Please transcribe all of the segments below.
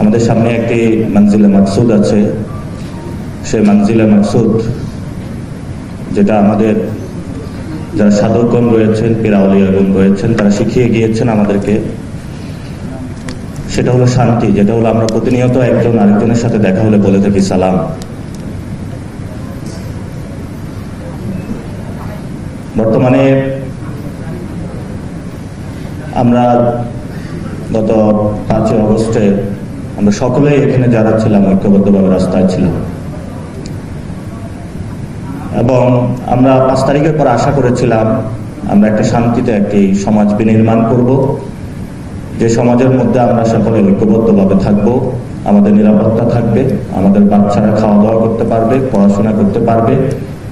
আমাদের সামনে একটি মঞ্জিলে মাকসুদ আছে। সেই মঞ্জিলে মাকসুদ যেটা আমাদের যারা সাধকগণ রয়েছেন, পীর-আউলিয়াগণ রয়েছেন, তারা শিখিয়ে গিয়েছেন আমাদেরকে, সেটা হলো শান্তি। যেটা হলো আমরা প্রতিনিয়ত একজন আরেকজনের সাথে দেখা হলে বলে থাকি সালাম। বর্তমানে আমরা গত 5 আগস্টে আমরা সকলেই এখানে যারা ছিলাম ঐক্যবদ্ধভাবে রাস্তায় ছিলাম, এবং আমরা 5 তারিখের পর আশা করেছিলাম আমরা একটা শান্তিতে একটি সমাজ বিনির্মাণ করব, যে সমাজের মধ্যে আমরা সকলে ঐক্যবদ্ধভাবে থাকব, আমাদের নিরাপত্তা থাকবে, আমাদের বাচ্চারা খাওয়া দাওয়া করতে পারবে, পড়াশোনা করতে পারবে,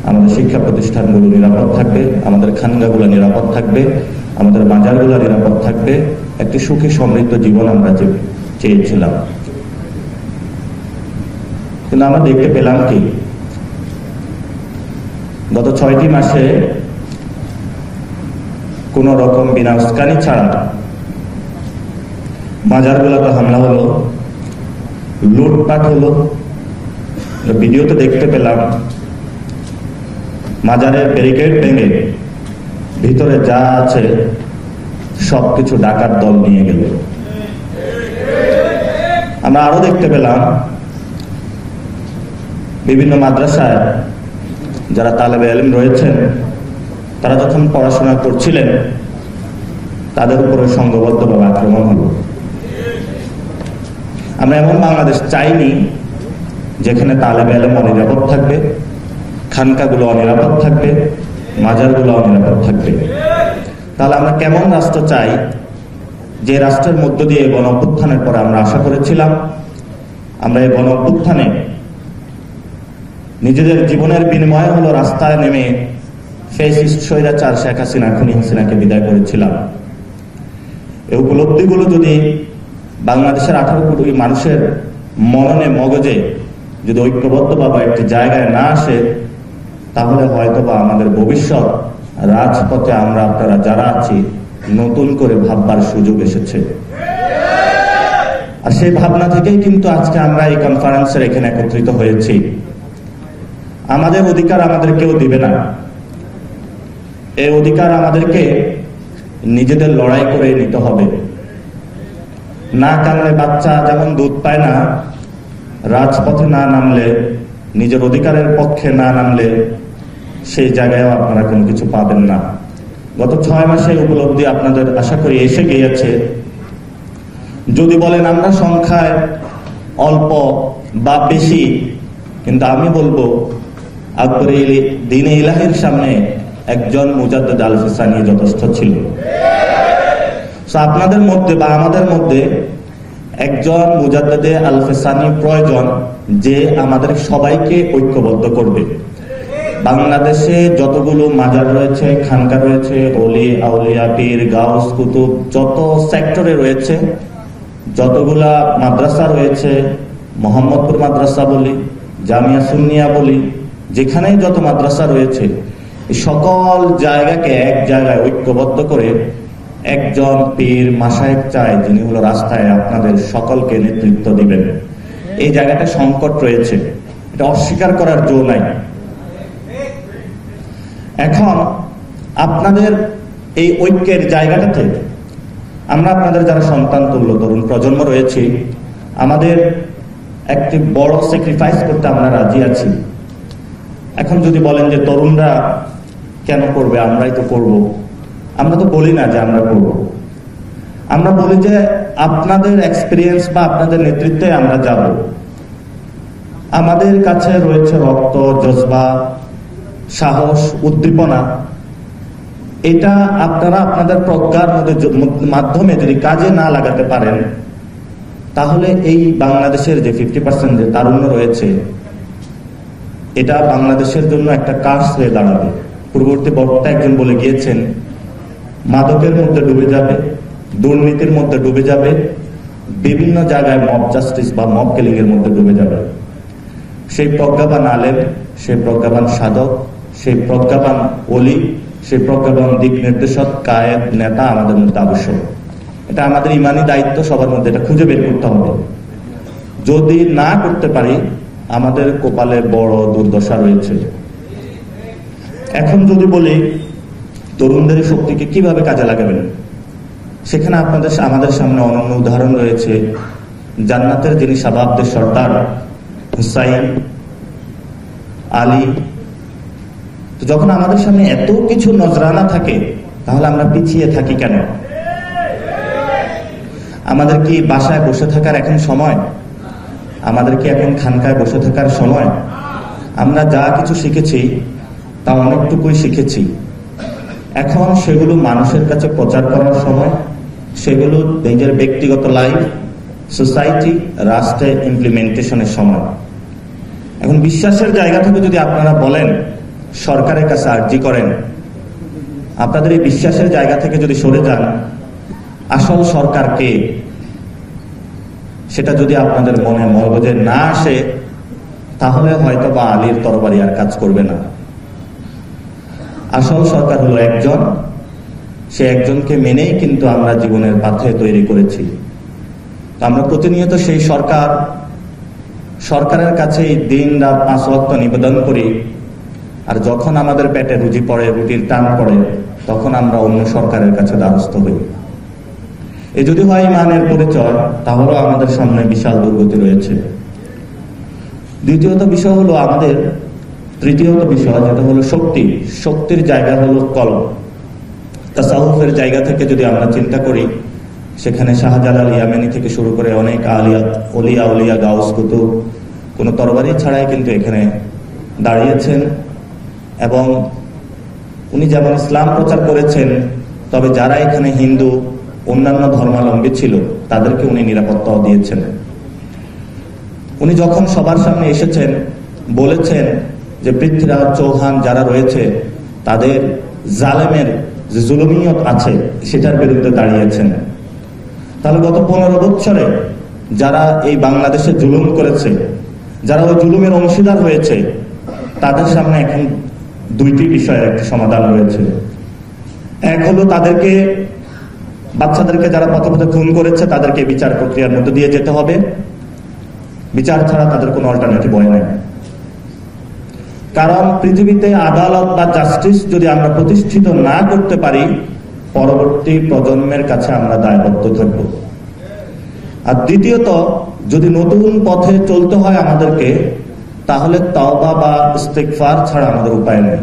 আমাদের শিক্ষা প্রতিষ্ঠানগুলো নিরাপদ থাকবে, আমাদের খানগাগুলো নিরাপদ থাকবে, আমাদের বাজারগুলো নিরাপদ থাকবে, একটি সুখী সমৃদ্ধ জীবন আমরা চেয়েছিলাম। কিন্তু আমরা দেখতে পেলাম কি, গত 6টি মাসে কোন রকম বিনা উস্কানি ছাড়া বাজারগুলোতে হামলা হলো, লুটপাট হলো। ভিডিওতে দেখতে পেলাম মাজারের ব্যারিকেড ভেঙে ভিতরে যা আছে সবকিছু ডাকাত দল নিয়ে গেল। আমরা আরো দেখতে পেলাম বিভিন্ন মাদ্রাসায় যারা তালেবে ইলম রয়েছেন, তারা যখন পড়াশোনা করছিলেন তাদের উপরে সংঘবদ্ধভাবে আক্রমণ হলো। আমরা এমন বাংলাদেশ চাইনি যেখানে তালেবে ইলম অনিরাপদ থাকবে, খানকাগুলো অনিরাপদ থাকবে, মাজারগুলো অনিরাপদ থাকবে। তাহলে আমরা কেমন রাষ্ট্র চাই, যে রাষ্ট্রের মধ্য দিয়ে গণ অভ্যুত্থানের পরে আমরা আশা করেছিলাম আমরা এই গণ অভ্যুত্থানে নিজেদের জীবনের বিনিময়ে হলো রাস্তায় নেমে ফ্যাসিস্ট স্বৈরাচার শেখ হাসিনা, খুনি হাসিনাকে বিদায় করেছিলাম। এই উপলব্ধিগুলো যদি বাংলাদেশের 18 কোটি মানুষের মননে মগজে যদি ঐক্যবদ্ধভাবে একটি জায়গায় না আসে, তাহলে হয়তোবা আমাদের ভবিষ্যৎ রাজপথে আমরা আপনারা যারা আছি নতুন করে ভাববার সুযোগ এসেছে। আর সেই ভাবনা থেকেই কিন্তু আজকে আমরা এই কনফারেন্সের এখানে একত্রিত হয়েছি। আমাদের অধিকার আমাদের কেউ দিবে না, এই অধিকার আমাদেরকে নিজেদের লড়াই করে নিতে হবে। না কানলে বাচ্চা যেমন দুধ পায় না, রাজপথে না নামলে, নিজের অধিকারের পক্ষে না নামলে সেই জায়গায় আপনারা কোনো কিছু পাবেন না। গত 6 মাসের উপলব্ধি আপনাদের আশা করি এসে গিয়েছে। যদি বলেন আমরা সংখ্যায় অল্প বা বেশি, কিন্তু আমি বলবো আকবরে দ্বীনে ইলাহির সামনে একজন মুজাদ্দিদ আল-ফিসানি যথেষ্ট ছিল। আপনাদের মধ্যে বা আমাদের মধ্যে একজন মুজাদ্দিদ আল-ফিসানি প্রয়োজন, যে আমাদের সবাইকে ঐক্যবদ্ধ করবে। বাংলাদেশে যতগুলো মাজার রয়েছে, খানকা রয়েছে, ওলি আউলিয়া, পীর, গাউস, কুতুব, যত সেক্টরে রয়েছে, যতগুলা মাদ্রাসা রয়েছে, মোহাম্মদপুর মাদ্রাসা বলি, জামিয়া সুন্নিয়া বলি, যেখানেই যত মাদ্রাসা রয়েছে, সকল জায়গাকে এক জায়গায় ঐক্যবদ্ধ করে একজন পীর মাশায়েখ চায়, যিনি হলো রাস্তায় আপনাদের সকলকে নেতৃত্ব দিবেন। এই জায়গাটা সংকট রয়েছে, এটা অস্বীকার করার জো নাই। এখন আপনাদের এই ঐক্যের জায়গাটাতে আমরা আপনাদের যারা সন্তান তুল্য তরুণ প্রজন্ম রয়েছে, আমাদের একটি বড় স্যাক্রিফাইস করতে আমরা রাজি আছি। এখন যদি বলেন যে তরুণরা কেন করবে, আমরাই তো করব, আমরা তো বলি না যে আমরা করব, আমরা বলি যে আপনাদের এক্সপিরিয়েন্স বা আপনাদের নেতৃত্বে আমরা যাব। আমাদের কাছে রয়েছে রক্ত, জজবা, সাহস, উদ্দীপনা। এটা আপনারা আপনাদের প্রজ্ঞার মাধ্যমে যদি কাজে না লাগাতে পারেন, তাহলে এই বাংলাদেশের যে 50% যে তারুণ্য রয়েছে, এটা বাংলাদেশের জন্য একটা কার্স হয়ে দাঁড়াবে। পূর্ববর্তী বক্তা একজন বলে গিয়েছেন, মাদকের মধ্যে ডুবে যাবে, দুর্নীতির মধ্যে ডুবে যাবে, বিভিন্ন জায়গায় মব জাস্টিস বা মব কিলিং এর মধ্যে ডুবে যাবে। সেই প্রজ্ঞাবান আলেম, সেই প্রজ্ঞাবান সাধক, সেই প্রজ্ঞাবান ওলি, সেই প্রজ্ঞাবান দিক নির্দেশক কায়েদ নেতা আমাদের মধ্যে আবশ্যক। এটা আমাদের ইমানি দায়িত্ব, সবার মধ্যে এটা খুঁজে বের করতে হবে। যদি না করতে পারি আমাদের কপালে বড় দুর্দশা রয়েছে। এখন যদি বলি তরুণদের শক্তিকে কিভাবে কাজে লাগাবেন, সেখানে আমাদের সামনে অনন্য উদাহরণ রয়েছে। জান্নাতের যিনি শাবাবদের সর্দার হুসাইন, আলী। তো যখন আমাদের সামনে এত কিছু নজরানা থাকে, তাহলে আমরা পিছিয়ে থাকি কেন? আমাদের কি বাসায় বসে থাকার এখন সময়? আমাদের কি এখন খানকায় বসে থাকার সময়? আমরা যা কিছু শিখেছি তা অনেকটুকুই শিখেছি। এখন সেগুলো মানুষের কাছে প্রচার করার সময়, সেগুলো নিজের ব্যক্তিগত লাইফ, সোসাইটি, রাষ্ট্রে ইমপ্লিমেন্টেশনের সময়। এখন বিশ্বাসের জায়গা থেকে যদি আপনারা বলেন, সরকারের কাছে আর্জি করেন, আপনাদের এই বিশ্বাসের জায়গা থেকে যদি সরে যান, আসল সরকার কে সেটা যদি আপনাদের মনে মগজে না আসে, তাহলে হয়তো বা আলীর তরবারি আর কাজ করবে না। আসল সরকার হলো একজন, সে একজনকে মেনেই কিন্তু আমরা জীবনের পাথে তৈরি করেছি। আমরা প্রতিনিয়ত সেই সরকারের কাছে দিন রাত 5 ওয়াক্ত নিবেদন করি, আর যখন আমাদের পেটে রুজি পড়ে, রুটির টান পড়ে, তখন আমরা অন্য সরকারের কাছে দ্বারস্থ হই। এ যদি হয় ইমানের পরিচয়, তাহলেও আমাদের সামনে বিশাল দুর্গতি রয়েছে। দ্বিতীয়ত বিষয় হলো আমাদের, তৃতীয়ত বিষয় যেটা হলো শক্তির জায়গা হলো কলম। তাসাউফের জায়গা থেকে যদি আমরা চিন্তা করি, সেখানে শাহজালাল ইয়ামানি থেকে শুরু করে অনেক ওলিয়া গাউস কুতুব কোনো তরবারি ছাড়াই কিন্তু এখানে দাঁড়িয়েছেন, এবং উনি যেমন ইসলাম প্রচার করেছেন, তবে যারা এখানে হিন্দু, অন্যান্য ধর্মাবলম্বী ছিল, তাদেরকে উনি নিরাপত্তাও দিয়েছেন। উনি যখন সবার সামনে এসেছেন, বলেছেন যে পৃথ্বীরাজ চৌহান যারা রয়েছে, তাদের জালেমের যে জুলুমিয়ত আছে সেটার বিরুদ্ধে দাঁড়িয়েছেন। তাহলে গত 15 বছরে যারা এই বাংলাদেশে জুলুম করেছে, যারা ওই জুলুমের অংশীদার হয়েছে, তাদের সামনে এখন দুইটি বিষয়ের একটি সমাধান রয়েছে। এক হলো তাদেরকে, বাচ্চাদেরকে যারা পথে পথে খুন করেছে, তাদেরকে বিচার প্রক্রিয়ার মধ্যে দিয়ে যেতে হবে। বিচার ছাড়া তাদের কোনো অল্টারনেটিভ হয় না। কারণ পৃথিবীতে আদালত বা জাস্টিস যদি আমরা প্রতিষ্ঠিত না করতে পারি, পরবর্তী প্রজন্মের কাছে আমরা দায়বদ্ধ থাকব। আর দ্বিতীয়ত, যদি নতুন পথে চলতে হয় আমাদেরকে, তাহলে তওবা বা ইস্তেগফার ছাড়া আমাদের উপায় নেই,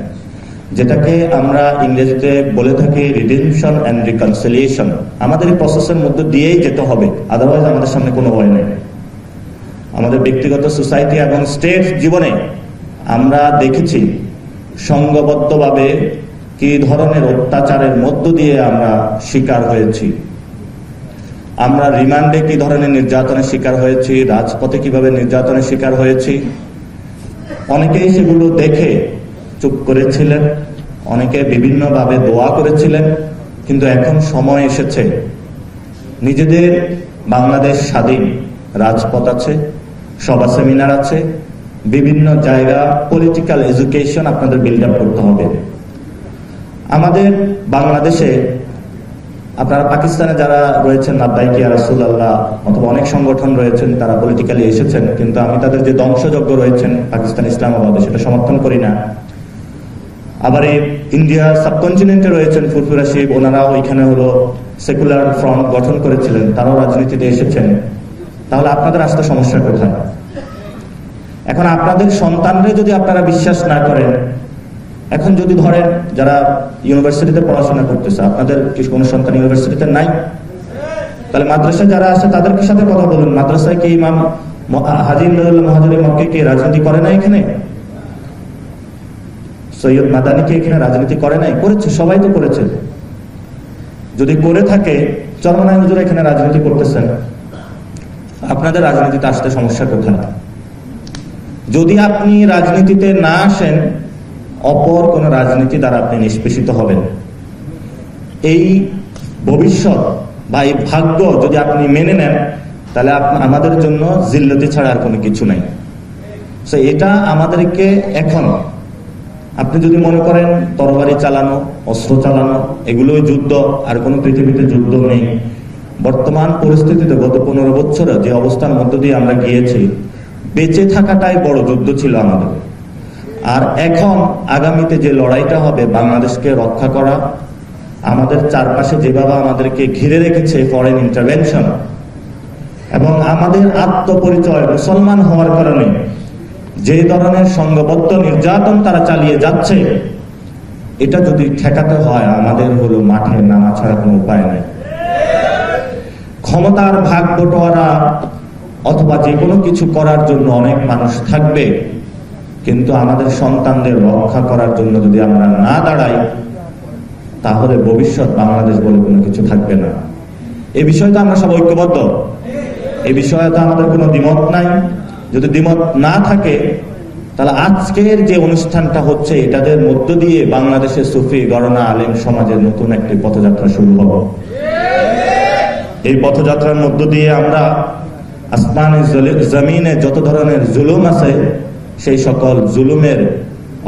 যেটাকে আমরা ইংরেজিতে বলে থাকি রিডেমশন এন্ড রিকনসিলিয়েশন। আমাদের এই প্রসেসের মধ্যে দিয়েই যেতে হবে, আদারওয়াইজ আমাদের সামনে কোনো ভয় নেই। আমাদের ব্যক্তিগত, সোসাইটি এবং স্টেট জীবনে আমরা দেখেছি সংঘবদ্ধভাবে কি ধরনের অত্যাচারের মধ্য দিয়ে আমরা শিকার হয়েছি। আমরা রিমান্ডে কি ধরনের নির্যাতনের শিকার হয়েছি, রাজপথে কিভাবে নির্যাতনের শিকার হয়েছি। অনেকেই সেগুলো দেখে চুপ করেছিলেন, অনেকে বিভিন্নভাবে দোয়া করেছিলেন, কিন্তু এখন সময় এসেছে নিজেদের বাংলাদেশ স্বাধীন, রাজপথ আছে, সভা সেমিনার আছে, বিভিন্ন জায়গা পলিটিক্যাল এডুকেশন আপনাদের বিল্ড আপ করতে হবে। আমাদের বাংলাদেশে, আপনারা পাকিস্তানে যারা রয়েছেন, লাব্বাইক ইয়া রাসূলুল্লাহ, অথবা অনেক সংগঠন রয়েছেন, তারা পলিটিক্যালি এসেছেন, কিন্তু আমি তাদের যে ধ্বংসযজ্ঞ রয়েছেন পাকিস্তান ইসলামাবাদে, সেটা সমর্থন করি না। আবার এই ইন্ডিয়ার সাবকন্টিনেন্টে রয়েছেন ফুরফুরা শিব, ওনারা ওইখানে হলো সেকুলার ফ্রন্ট গঠন করেছিলেন, তারাও রাজনীতিতে এসেছেন। তাহলে আপনাদের আসতে সমস্যা কোথায়? এখন আপনাদের সন্তানরা যদি আপনারা বিশ্বাস না করেন, এখন যদি ধরেন যারা ইউনিভার্সিটিতে পড়াশোনা করতেছে, আপনাদের কি কোনো সন্তান ইউনিভার্সিটিতে নাই? তাহলে মাদ্রাসায় যারা আছে তাদের সাথে কথা বলুন। মাদ্রাসায় কি ইমাম হাজী ইমদাদুল্লাহ মুহাজিরি মক্কি কি রাজনীতি করে না? এখানে সৈয়দ মাদানী কি এখানে রাজনীতি করে নাই? করেছে, সবাই তো করেছে। যদি করে থাকে, চরমনাই হুজুর এখানে রাজনীতি করতেছেন, আপনাদের রাজনীতিতে আসতে সমস্যা কোথায়? যদি আপনি রাজনীতিতে না আসেন, অপর কোন রাজনীতি দ্বারা আপনি নিষ্পেষিত হবেন। এই ভবিষ্যৎ বা এই ভাগ্য যদি আপনি মেনে নেন, তাহলে আমাদের জন্য জিল্লতি ছাড়া আর কোনো কিছু নাই। এটা আমাদেরকে এখন, আপনি যদি মনে করেন তরবারি চালানো, অস্ত্র চালানো এগুলোই যুদ্ধ, আর কোনো পৃথিবীতে যুদ্ধ নেই, বর্তমান পরিস্থিতিতে গত 15 বছরে যে অবস্থার মধ্য দিয়ে আমরা গিয়েছি, বেঁচে থাকাটাই বড় যুদ্ধ ছিল আমাদের। আর এখন আগামীতে যে লড়াইটা হবে বাংলাদেশকে রক্ষা করা, আমাদের চারপাশে যেভাবে আমাদেরকে ঘিরে রেখেছে ফরেন ইন্টারভেনশন, এবং আমাদের আত্মপরিচয় মুসলমান হওয়ার কারণে যে ধরনের সংঘবদ্ধ নির্যাতন তারা চালিয়ে যাচ্ছে, এটা যদি ঠেকাতে হয় আমাদের হলো মাঠে নামা ছাড়া কোনো উপায় নেই। ক্ষমতার ভাগ বটোয়ারা অথবা যে কোনো কিছু করার জন্য অনেক মানুষ থাকবে, কিন্তু আমাদের সন্তানদের রক্ষা করার জন্য যদি আমরা না দাঁড়াই, তাহলে ভবিষ্যৎ বাংলাদেশ বলে কোনো কিছু থাকবে না। এই বিষয়টা আমরা সব ঐক্যবদ্ধ, এই বিষয়ে তো আমাদের কোনো দ্বিমত নাই। যদি দ্বিমত না থাকে, তাহলে আজকের যে অনুষ্ঠানটা হচ্ছে এটাদের মধ্য দিয়ে বাংলাদেশের সুফি গণনা আলেম সমাজের নতুন একটি পথযাত্রা শুরু হবে। এই পথযাত্রার মধ্য দিয়ে আমরা আসমানে জমিনে যত ধরনের জুলুম আছে সেই সকল জুলুমের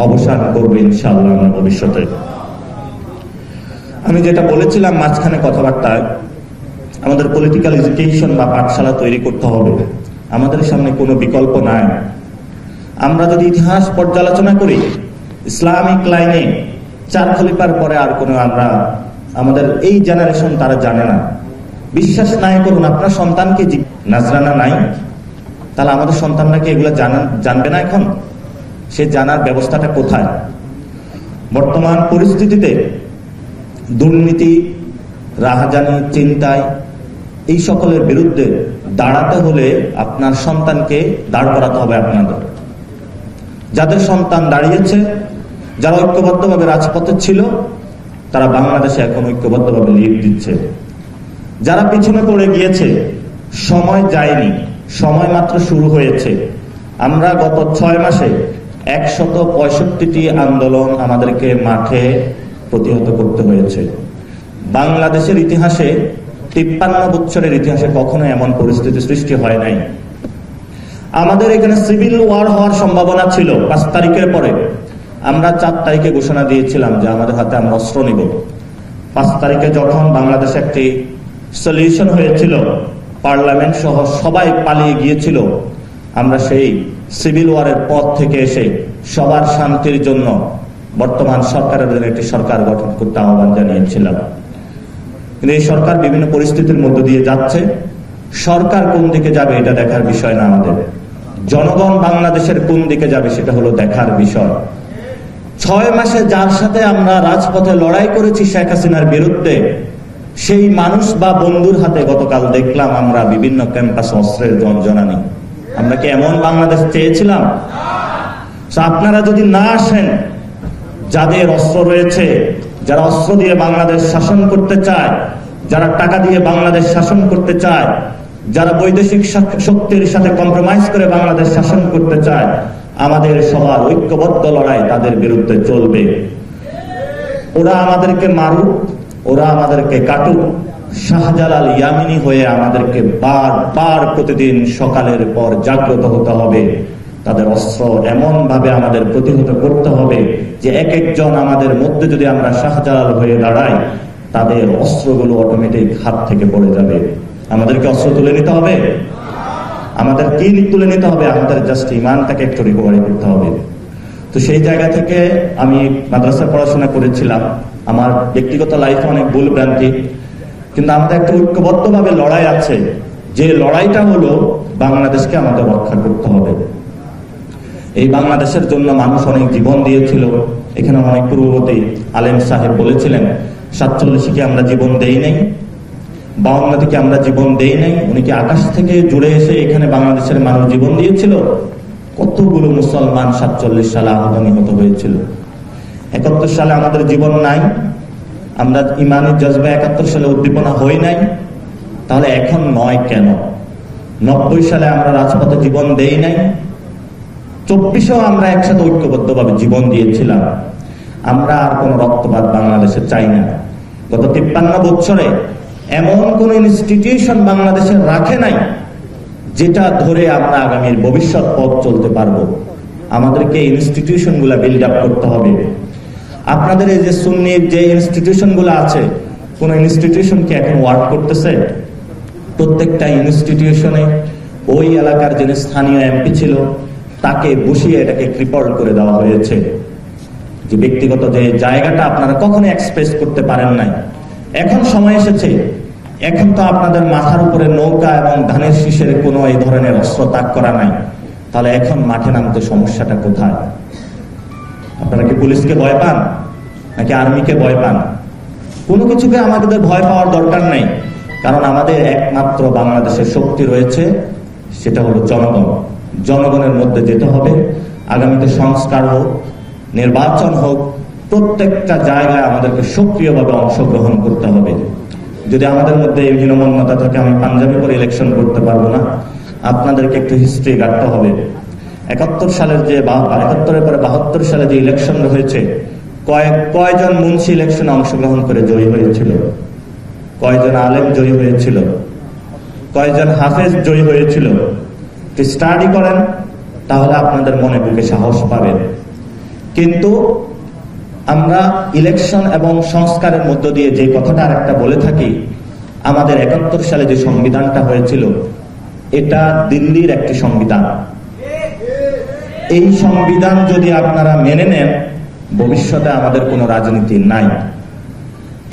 অবসান করবে ইনশাআল্লাহ আমরা ভবিষ্যতে। আমি যেটা বলেছিলাম মাঝখানে কথাবার্তায়, আমাদের পলিটিক্যাল এডুকেশন বা পাঠশালা তৈরি করতে হবে। আমাদের সামনে কোনো বিকল্প নাই। আমরা যদি ইতিহাস পর্যালোচনা করি, ইসলামিক লাইনে 4 খলিফার পরে আর কোনো আমাদের এই জেনারেশন তারা জানে না। বিশ্বাস নাই করুন, আপনার সন্তানকে নাজরানা নাই, তাহলে আমাদের সন্তানরা কি এগুলো জানবে না? এখন সে জানার ব্যবস্থাটা কোথায়? বর্তমান পরিস্থিতিতে দুর্নীতি, রাহাজানি, চিন্তায় এই সকলের বিরুদ্ধে দাঁড়াতে হলে আপনার সন্তানকে দাঁড় করাতে হবে আপনাদের। যাদের সন্তান দাঁড়িয়েছে, যারা ঐক্যবদ্ধভাবে রাজপথে ছিল, তারা বাংলাদেশে এখন ঐক্যবদ্ধভাবে লিড দিচ্ছে। যারা পিছনে পড়ে গিয়েছে, সময় যায়নি, সময় মাত্র শুরু হয়েছে। আমরা গত 6 মাসে 165টি আন্দোলন আমাদেরকে মাঠে প্রতিহত করতে হয়েছে। বাংলাদেশের ইতিহাসে 53 বছরের ইতিহাসে কখনো এমন পরিস্থিতি সৃষ্টি হয় নাই। আমাদের এখানে সিভিল ওয়ার হওয়ার সম্ভাবনা ছিল 5 তারিখের পরে। আমরা 4 তারিখে ঘোষণা দিয়েছিলাম যে আমাদের হাতে আমরা অস্ত্র নিব। 5 তারিখে যখন বাংলাদেশে একটি সলিউশন হয়েছিল, পার্লামেন্ট সহ সবাই পালিয়ে গিয়েছিল, আমরা সেই সিভিল ওয়ারের পথ থেকে এসে সবার শান্তির জন্য বর্তমান সরকারের একটি সরকার গঠন করতে আহ্বান জানিয়েছিলাম। কিন্তু এই সরকার বিভিন্ন পরিস্থিতির মধ্য দিয়ে যাচ্ছে। সরকার কোন দিকে যাবে এটা দেখার বিষয় না আমাদের, জনগণ বাংলাদেশের কোন দিকে যাবে সেটা হলো দেখার বিষয়। 6 মাসে যার সাথে আমরা রাজপথে লড়াই করেছি শেখ হাসিনার বিরুদ্ধে, সেই মানুষ বা বন্ধুর হাতে গতকাল দেখলাম আমরা বিভিন্ন ক্যাম্পাসে অস্ত্রের জনজনানি। আমরা কি এমন বাংলাদেশ চেয়েছিলাম? আপনারা যদি না আসেন, যাদের অস্ত্র রয়েছে, যারা অস্ত্র দিয়ে বাংলাদেশ শাসন করতে চায়, যারা টাকা দিয়ে বাংলাদেশ শাসন করতে চায়, যারা বৈদেশিক শক্তির সাথে কম্প্রোমাইজ করে বাংলাদেশ শাসন করতে চায়, আমাদের সবার ঐক্যবদ্ধ লড়াই তাদের বিরুদ্ধে চলবে। ওরা আমাদেরকে মারুক, ওরা আমাদেরকে কাটুক, শাহজালাল ইয়ামিনী হয়ে আমাদেরকে বারবার প্রতিদিন সকালের পর জাগ্রত হতে হবে। তাদের অস্ত্র এমন ভাবে আমাদের প্রতিহত করতে হবে যে এক একজন আমাদের মধ্যে যদি আমরা শাহজালাল হয়ে দাঁড়াই, তাদের অস্ত্রগুলো অটোমেটিক হাত থেকে পড়ে যাবে। আমাদেরকে অস্ত্র তুলে নিতে হবে। আমাদের কি তুলে নিতে হবে? আমাদের জাস্ট ইমানটাকে একটু রিকভারি করতে হবে। তো সেই জায়গা থেকে আমি মাদ্রাসায় পড়াশোনা করেছিলাম। আমার ব্যক্তিগত লাইফে অনেক ভুল ভ্রান্তি, কিন্তু আমাদের একটা ঐক্যবদ্ধভাবে লড়াই আছে, যে লড়াইটা হলো বাংলাদেশকে আমাদের রক্ষা করতে হবে। এই বাংলাদেশের জন্য মানুষ অনেক জীবন দিয়েছিল। এখানে অনেক পূর্ববর্তী আলেম সাহেব বলেছিলেন 47 কি আমরা জীবন দেই নাই, 52 থেকে আমরা জীবন দেই নাই। উনি কি আকাশ থেকে জুড়ে এসে এখানে বাংলাদেশের মানুষ জীবন দিয়েছিল? কতগুলো মুসলমান 47 সালে আহত নিহত হয়েছিল। 71 সালে আমাদের জীবন নাই, আমরা ইমানের জজবা 71 সালে উদ্দীপনা হই নাই, তাহলে এখন নয় কেন? 90 সালে আমরা রাজপথে জীবন দেই নাই, 24-এও আমরা একসাথে ঐক্যবদ্ধভাবে জীবন দিয়েছিলাম। আমরা আর কোন রক্তপাত বাংলাদেশে চাই না। গত 53 বছরে এমন কোন ইনস্টিটিউশন বাংলাদেশে রাখে নাই যেটা ধরে আমরা আগামীর ভবিষ্যৎ পথ চলতে পারবো। আমাদেরকে ইনস্টিটিউশন গুলা বিল্ড আপ করতে হবে। আপনাদের এই যে সুন্নির যে ইনস্টিটিউশন গুলো আছে, কোন ইনস্টিটিউশন কি এখন ওয়ার্ক করতেছে? প্রত্যেকটা ইনস্টিটিউশনে ওই এলাকার যিনি স্থানীয় এমপি ছিল তাকে বসিয়ে এটাকে ক্রিপল করে দেওয়া হয়েছে, যে ব্যক্তিগত যে জায়গাটা আপনারা কখনো এক্সপ্রেস করতে পারেন নাই। এখন সময় এসেছে, এখন তো আপনাদের মাথার উপরে নৌকা এবং ধানের শীষের কোনো এই ধরনের অস্ত্র তাক করা নাই, তাহলে এখন মাঠে নামতে সমস্যাটা কোথায়? আপনারা কি পুলিশকে ভয় পান নাকি আর্মিকে ভয় পান? কোনো কিছুকে আমাদের ভয় পাওয়ার দরকার নেই, কারণ আমাদের একমাত্র বাংলাদেশের শক্তি রয়েছে, সেটা হলো জনগণ। জনগণের মধ্যে যেতে হবে। আগামীতে সংস্কার হোক, নির্বাচন হোক, প্রত্যেকটা জায়গায় আমাদেরকে সক্রিয়ভাবে অংশগ্রহণ করতে হবে। যদি আমাদের মধ্যে এই হীনমন্যতা থাকে, আমি পাঞ্জাবি পরে ইলেকশন করতে পারবো না, আপনাদেরকে একটু হিস্ট্রি কাটতে হবে। 71 সালের যে 71-এর পরে 72 সালে যে ইলেকশন হয়েছে, কয়জন মুন্সি ইলেকশনে অংশগ্রহণ করে জয়ী হয়েছিল? কয়জন আলেম জয়ী হয়েছিল? কয়জন হাফেজ জয়ী হয়েছিল? স্টাডি করেন, তাহলে আপনাদের মনে বুকে সাহস পাবেন। কিন্তু আমরা ইলেকশন এবং সংস্কারের মধ্য দিয়ে যে কথাটা আরেকটা বলে থাকি, আমাদের 71 সালে যে সংবিধানটা হয়েছিল, এটা দিল্লির একটি সংবিধান। এই সংবিধান যদি আপনারা মেনে নেন, ভবিষ্যতে আমাদের কোনো রাজনীতি নাই।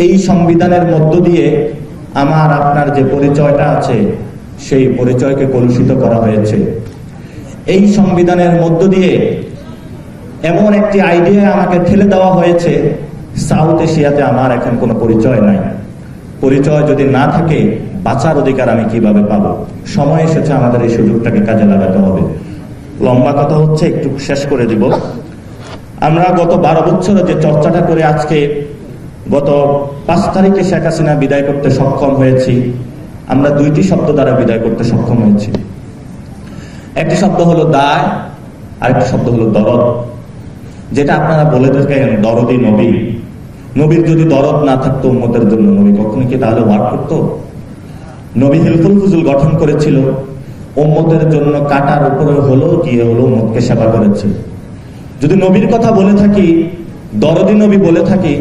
এই সংবিধানের মধ্য দিয়ে আমার আপনার যে পরিচয়টা আছে, সেই পরিচয়কে কলুষিত করা হয়েছে। এই সংবিধানের মধ্য দিয়ে এমন একটি আইডিয়া আমাকে ঠেলে দেওয়া হয়েছে, সাউথ এশিয়াতে আমার এখন কোনো পরিচয় নাই। পরিচয় যদি না থাকে, বাঁচার অধিকার আমি কিভাবে পাবো? সময় এসেছে আমাদের এই সুযোগটাকে কাজে লাগাতে হবে। লম্বা কথা হচ্ছে, একটু শেষ করে দিব। আমরা গত 12 বছরে যে চর্চাটা করে আজকে গত 5 তারিখে শেখ হাসিনা বিদায় করতে সক্ষম হয়েছি, আমরা 2টি শব্দ দ্বারা বিদায় করতে সক্ষম হয়েছি। একটি শব্দ হলো দায়, আরেকটি শব্দ হলো দরদ। যেটা আপনারা বলে থাকেন দরদি নবী। নবীর যদি দরদ না থাকতো উম্মতের জন্য, নবী কখনো কি তাহলে ওয়ার্ক করতো? নবী হিলফুল ফুজুল গঠন করেছিল, উম্মতের জন্য কাটার উপরে হলো গিয়ে হলো উম্মতকে সেবা করেছে। যদি নবীর কথা বলে থাকি, দরদি নবী বলে থাকি,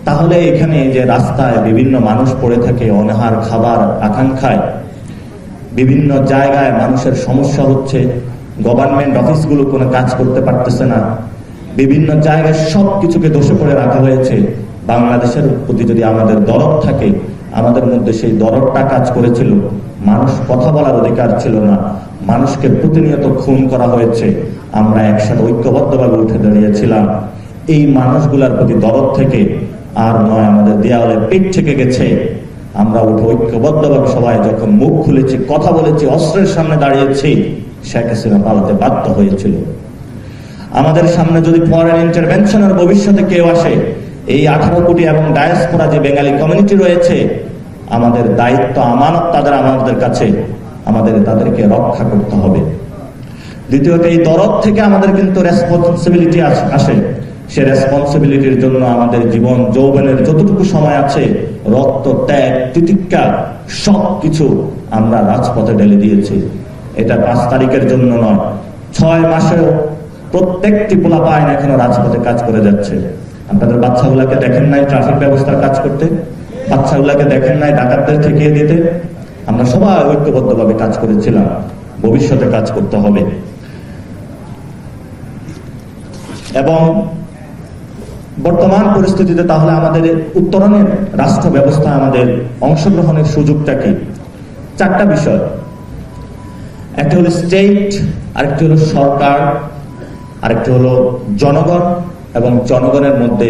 তাহলে এখানে যে রাস্তায় বিভিন্ন মানুষ পড়ে থাকে অনাহার, খাবার আকাঙ্ক্ষায়, বিভিন্ন জায়গায় মানুষের সমস্যা হচ্ছে, গভর্নমেন্ট অফিসগুলো কোনো কাজ করতে পারতেছে না, বিভিন্ন জায়গায় সবকিছুকে দোষে করে রাখা হয়েছে। বাংলাদেশের প্রতি যদি আমাদের দরদ থাকে, আমাদের মধ্যে সেই দরদটা কাজ করেছিল। মানুষ কথা বলার অধিকার ছিল না, মানুষকে প্রতিনিয়ত খুন করা হয়েছে, আমরা একসাথে ঐক্যবদ্ধভাবে উঠে দাঁড়িয়েছিলাম। এই মানুষগুলার প্রতি দরদ থেকে আর নয়, আমাদের দেয়ালে পিঠ থেকে গেছে। আমরা উঠে ঐক্যবদ্ধভাবে সবাই যখন মুখ খুলেছি, কথা বলেছি, অস্ত্রের সামনে দাঁড়িয়েছি, শেখ হাসিনা পালাতে বাধ্য হয়েছিল। আমাদের সামনে যদি ফরেন ইন্টারভেনশনের ভবিষ্যতে কেউ আসে, এই 18 কোটি এবং ডায়াসপোরা যে বেঙ্গালি কমিউনিটি রয়েছে, আমাদের দায়িত্ব, আমানত আমাদের কাছে, আমাদের তাদেরকে রক্ষা করতে হবে। দ্বিতীয়ত, এই দরদ থেকে আমাদের কিন্তু রেসপন্সিবিলিটি আসে। সে রেসপন্সিবিলিটির জন্য আমাদের জীবন যৌবনের যতটুকু সময় আছে, রক্ত, ত্যাগ, তিতিক্ষা সবকিছু আমরা রাজপথে ঢেলে দিয়েছি। এটা 5 তারিখের জন্য নয়, 6 মাসেও প্রত্যেকটি পোলাপাইন এখনো রাজপথে কাজ করে যাচ্ছে। আপনাদের বাচ্চাগুলাকে দেখেন নাই ট্রাফিক ব্যবস্থার কাজ করতে? বাচ্চাগুলাকে দেখেন নাই ডাকাতদের ঠেকিয়ে দিতে? আমরা সবাই ঐক্যবদ্ধভাবে কাজ করেছিলাম, ভবিষ্যতে কাজ করতে হবে। এবং বর্তমান পরিস্থিতিতে তাহলে আমাদের উত্তরণের রাষ্ট্র ব্যবস্থা, আমাদের অংশগ্রহণের সুযোগটা কি? 4টা বিষয়। একটা হলো স্টেট, আরেকটি হলো সরকার, আরেকটি হলো জনগণ, এবং জনগণের মধ্যে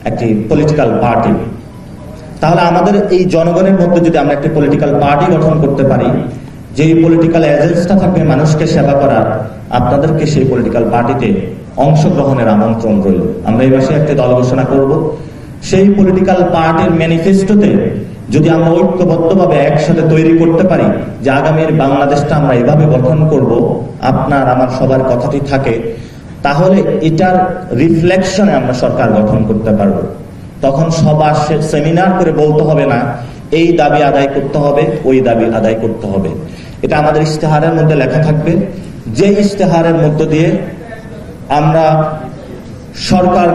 একটি পলিটিক্যাল পার্টি। তাহলে আমাদের এই জনগণের মধ্যে যদি আমরা একটি পলিটিক্যাল পার্টি গঠন করতে পারি, যেই পলিটিক্যাল এজেন্ডা থাকবে মানুষকে সেবা করার, আপনাদেরকে সেই পলিটিক্যাল পার্টিতে অংশগ্রহণের আমন্ত্রণ রইল। আমরা এই মাসে একটি দল ঘোষণা করব। সেই পলিটিক্যাল পার্টির ম্যানিফেস্টোতে যদি আমরা ঐক্যবদ্ধভাবে একসাথে তৈরি করতে পারি যে আগামীর বাংলাদেশটা আমরা এভাবে গঠন করব, আপনার আমার সবার কথাটি থাকে, তাহলে এটার রিফ্লেকশনে আমরা সরকার গঠন করতে পারবো। তখন সবার সেমিনার করে বলতে হবে না এই দাবি আদায় করতে হবে, ওই দাবি আদায় করতে হবে। এটা আমাদের ইশতেহারের মধ্যে লেখা থাকবে, যে ইশতেহারের মধ্য দিয়ে আমরা সরকার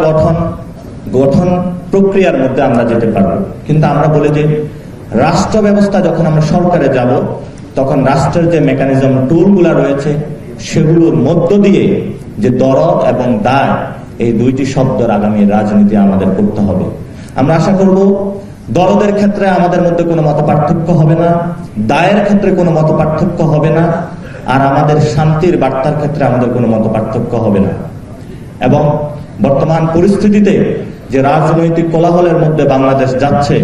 গঠন প্রক্রিয়ার মধ্যে আমরা যেতে পারবো। কিন্তু আমরা বলে যে রাষ্ট্র ব্যবস্থা যখন আমরা সরকারে যাব, তখন রাষ্ট্রের যে মেকানিজম টুলগুলা রয়েছে সেগুলোর মধ্য দিয়ে যে দরদ এবং দায়, এই দুইটি শব্দের আগামী রাজনীতি আমাদের করতে হবে। আমরা আশা করব দরদের ক্ষেত্রে আমাদের মধ্যে কোনো মতপার্থক্য হবে না, দায়ের ক্ষেত্রে কোনো মতপার্থক্য হবে না, আর আমাদের শান্তির বার্তার ক্ষেত্রে আমাদের কোনো মতপার্থক্য হবে না। এবং বর্তমান পরিস্থিতিতে যে রাজনৈতিক কোলাহলের মধ্যে বাংলাদেশ যাচ্ছে,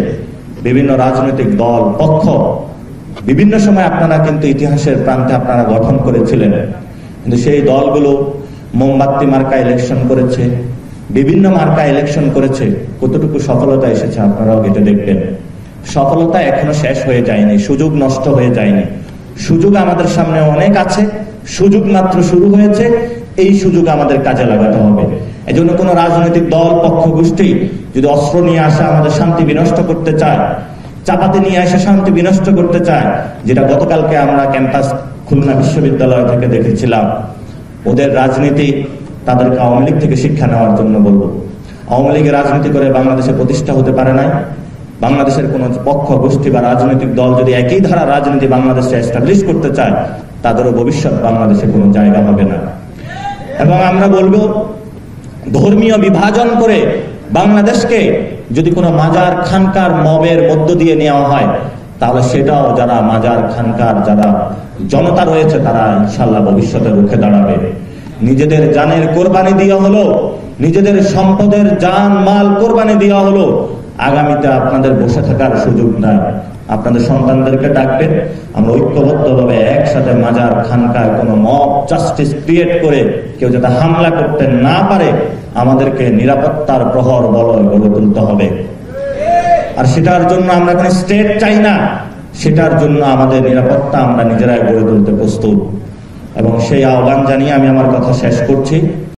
বিভিন্ন রাজনৈতিক দল পক্ষ বিভিন্ন সময় আপনারা কিন্তু ইতিহাসের প্রান্তে আপনারা গঠন করেছিলেন, কিন্তু সেই দলগুলো মোমবাতি মার্কা ইলেকশন করেছে, বিভিন্ন মার্কা ইলেকশন করেছে। কতটুকু সফলতা এসেছে আপনারাও এটা দেখবেন। সফলতা এখনো শেষ হয়ে যায়নি, সুযোগ নষ্ট হয়ে যায়নি। সুযোগ আমাদের সামনে অনেক আছে, সুযোগ মাত্র শুরু হয়েছে। এই সুযোগ আমাদের কাজে লাগাতে হবে। এজন্য কোন রাজনৈতিক দল পক্ষ গোষ্ঠী যদি অস্ত্র নিয়ে আসে আমাদের শান্তি বিনষ্ট করতে চায়, চাপাতি নিয়ে এসে শান্তি বিনষ্ট করতে চায়, যেটা গতকালকে আমরা ক্যাম্পাস খুলনা বিশ্ববিদ্যালয় থেকে দেখেছিলাম, ওদের রাজনীতি তাদেরকে আওয়ামী লীগ থেকে শিক্ষা নেওয়ার জন্য বলবো। আওয়ামী লীগের রাজনীতি করে বাংলাদেশে প্রতিষ্ঠা হতে পারে নাই। বাংলাদেশের কোন পক্ষ গোষ্ঠী বা রাজনৈতিক দল যদি একই ধারা রাজনীতি বাংলাদেশে এস্টাবলিশ করতে চায়, তাদেরও ভবিষ্যৎ বাংলাদেশে কোনো জায়গা হবে না। এবং আমরা বলবো, ধর্মীয় বিভাজন করে বাংলাদেশকে যদি কোনো মাজার খানকার মবের মধ্য দিয়ে নেওয়া হয়, তাহলে সেটাও যারা মাজার খানকার যারা জনতা রয়েছে তারা ইনশাল্লাহ ভবিষ্যতে রুখে দাঁড়াবে। নিজেদের জানের কোরবানি দেওয়া হলো, নিজেদের সম্পদের জান মাল কোরবানি দেওয়া হলো, আগামীতে আপনাদের বসে থাকার সুযোগ নাই। আপনাদের সন্তানদেরকে ডাকবেন, আমরা ঐক্যবদ্ধভাবে একসাথে মাজার খানকায় কোনো মব জাস্টিস ক্রিয়েট করে কেউ যাতে হামলা করতে না পারে, আমাদেরকে নিরাপত্তার প্রহর বলয় গড়ে তুলতে হবে। আর সেটার জন্য আমরা কোনো স্টেট চাই না, সেটার জন্য আমাদের নিরাপত্তা আমরা নিজেরাই গড়ে তুলতে প্রস্তুত। এবং সেই আহ্বান জানিয়ে আমি আমার কথা শেষ করছি।